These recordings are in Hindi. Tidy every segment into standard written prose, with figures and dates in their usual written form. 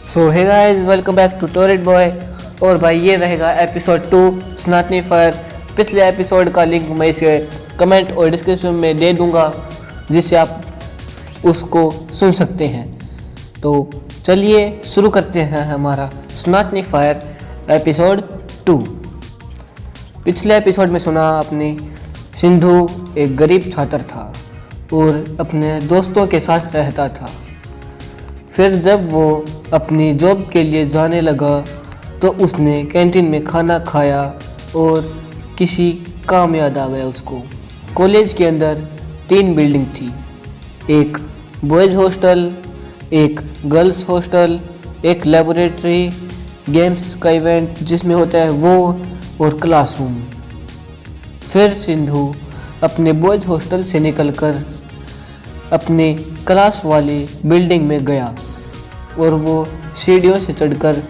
So hey guys, welcome back to टोरेट बॉय। और भाई ये रहेगा एपिसोड 2 सनातनी फायर। पिछले एपिसोड का लिंक मैं इसे कमेंट और डिस्क्रिप्शन में दे दूंगा, जिससे आप उसको सुन सकते हैं। तो चलिए शुरू करते हैं हमारा सनातनी फायर एपिसोड 2। पिछले एपिसोड में सुना आपने, सिंधु एक गरीब छात्र था और अपने दोस्तों के साथ रहता था। फिर जब वो अपनी जॉब के लिए जाने लगा तो उसने कैंटीन में खाना खाया और किसी काम याद आ गया उसको। कॉलेज के अंदर 3 बिल्डिंग थी, एक बॉयज़ हॉस्टल, एक गर्ल्स हॉस्टल, एक लेबोरेटरी गेम्स का इवेंट जिसमें होता है वो, और क्लासरूम। फिर सिंधु अपने बॉयज़ हॉस्टल से निकलकर अपने क्लास वाली बिल्डिंग में गया और वो सीढ़ियों से चढ़कर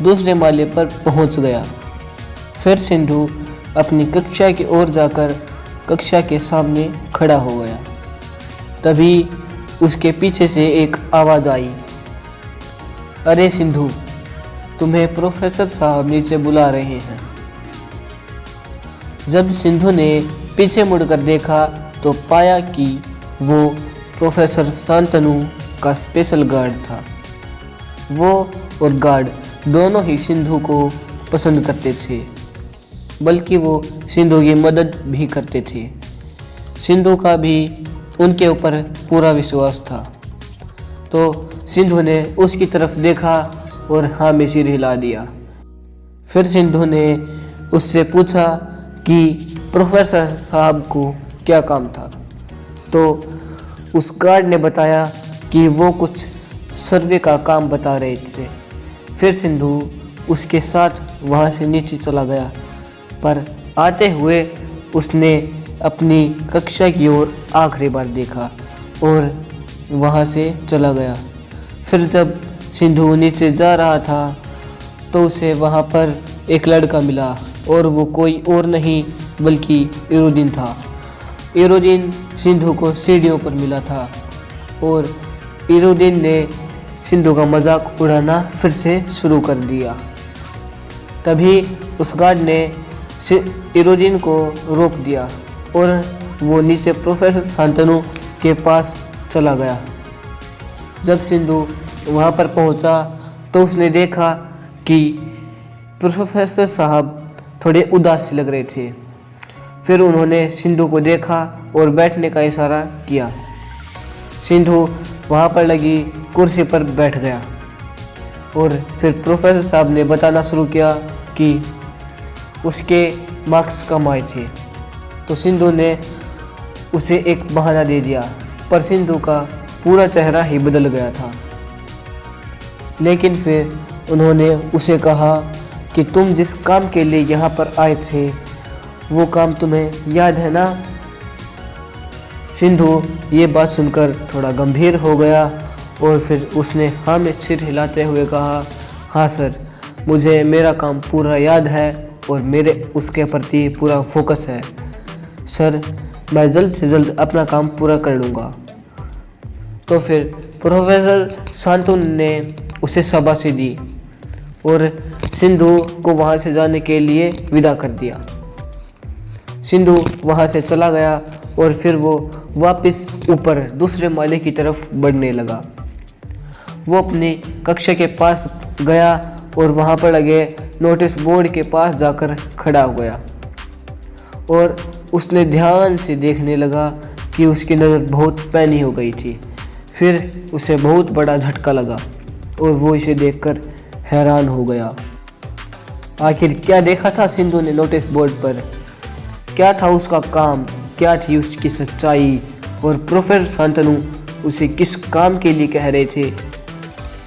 दूसरे माले पर पहुंच गया। फिर सिंधु अपनी कक्षा की ओर जाकर कक्षा के सामने खड़ा हो गया। तभी उसके पीछे से एक आवाज़ आई, अरे सिंधु, तुम्हें प्रोफेसर साहब नीचे बुला रहे हैं। जब सिंधु ने पीछे मुड़कर देखा तो पाया कि वो प्रोफेसर शांतनु का स्पेशल गार्ड था। वो और गार्ड दोनों ही सिंधु को पसंद करते थे, बल्कि वो सिंधु की मदद भी करते थे। सिंधु का भी उनके ऊपर पूरा विश्वास था। तो सिंधु ने उसकी तरफ देखा और हाँ में सिर हिला दिया। फिर सिंधु ने उससे पूछा कि प्रोफेसर साहब को क्या काम था। तो उस गार्ड ने बताया कि वो कुछ सर्वे का काम बता रहे थे। फिर सिंधु उसके साथ वहाँ से नीचे चला गया, पर आते हुए उसने अपनी कक्षा की ओर आखिरी बार देखा और वहाँ से चला गया। फिर जब सिंधु नीचे जा रहा था तो उसे वहाँ पर एक लड़का मिला, और वो कोई और नहीं बल्कि इरुद्दीन था। इरुद्दीन सिंधु को सीढ़ियों पर मिला था और इरुद्दीन ने सिंधु का मजाक उड़ाना फिर से शुरू कर दिया। तभी उस गार्ड ने इरुद्दीन को रोक दिया और वो नीचे प्रोफेसर शांतनु के पास चला गया। जब सिंधु वहाँ पर पहुँचा तो उसने देखा कि प्रोफेसर साहब थोड़े उदास लग रहे थे। फिर उन्होंने सिंधु को देखा और बैठने का इशारा किया। सिंधु वहाँ पर लगी कुर्सी पर बैठ गया और फिर प्रोफेसर साहब ने बताना शुरू किया कि उसके मार्क्स कम आए थे। तो सिंधु ने उसे एक बहाना दे दिया, पर सिंधु का पूरा चेहरा ही बदल गया था। लेकिन फिर उन्होंने उसे कहा कि तुम जिस काम के लिए यहाँ पर आए थे वो काम तुम्हें याद है ना। सिंधु ये बात सुनकर थोड़ा गंभीर हो गया और फिर उसने हाँ में सिर हिलाते हुए कहा, हाँ सर, मुझे मेरा काम पूरा याद है और मेरे उसके प्रति पूरा फोकस है सर। मैं जल्द से जल्द अपना काम पूरा कर लूँगा। तो फिर प्रोफेसर शांतनु ने उसे शाबाशी दी और सिंधु को वहाँ से जाने के लिए विदा कर दिया। सिंधु वहाँ से चला गया और फिर वो वापस ऊपर दूसरे माले की तरफ बढ़ने लगा। वो अपनी कक्षा के पास गया और वहाँ पर लगे नोटिस बोर्ड के पास जाकर खड़ा हो गया और उसने ध्यान से देखने लगा कि उसकी नज़र बहुत पैनी हो गई थी। फिर उसे बहुत बड़ा झटका लगा और वो इसे देखकर हैरान हो गया। आखिर क्या देखा था सिंधु ने नोटिस बोर्ड पर? क्या था उसका काम, क्या थी उसकी सच्चाई, और प्रोफेसर शांतनु उसे किस काम के लिए कह रहे थे?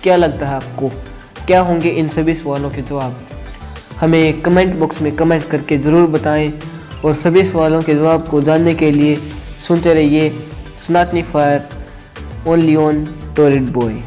क्या लगता है आपको, क्या होंगे इन सभी सवालों के जवाब? हमें कमेंट बॉक्स में कमेंट करके ज़रूर बताएं और सभी सवालों के जवाब को जानने के लिए सुनते रहिए सनातनी फायर, ओनली ऑन टोरेट बॉय।